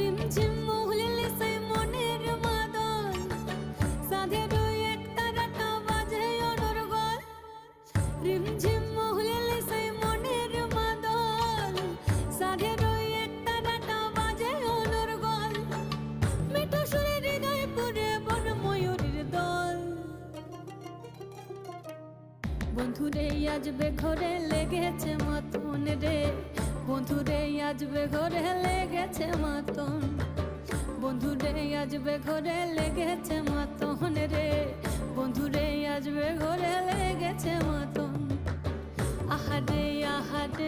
রিমঝিম মহুলিলে সেই মনের মাদল, সাধের এক তারাটা বাজে অনর্গল। রিমঝিম মহুলিলে সেই মনের মাদল, সাধের এক তারাটা বাজে অনর্গল। মিঠু সুরে হৃদয় পুরে বন ময়ূরীর দল। বন্ধুরে আজবে ঘরে লেগেছে মতন রে, বন্ধুরে আজবে ঘরে লেগেছে মতন। বন্ধুরে আজবে ঘরে লেগেছে মতন রে, বন্ধুরে আজবে ঘরে লেগেছে মতন। আহারে আহারে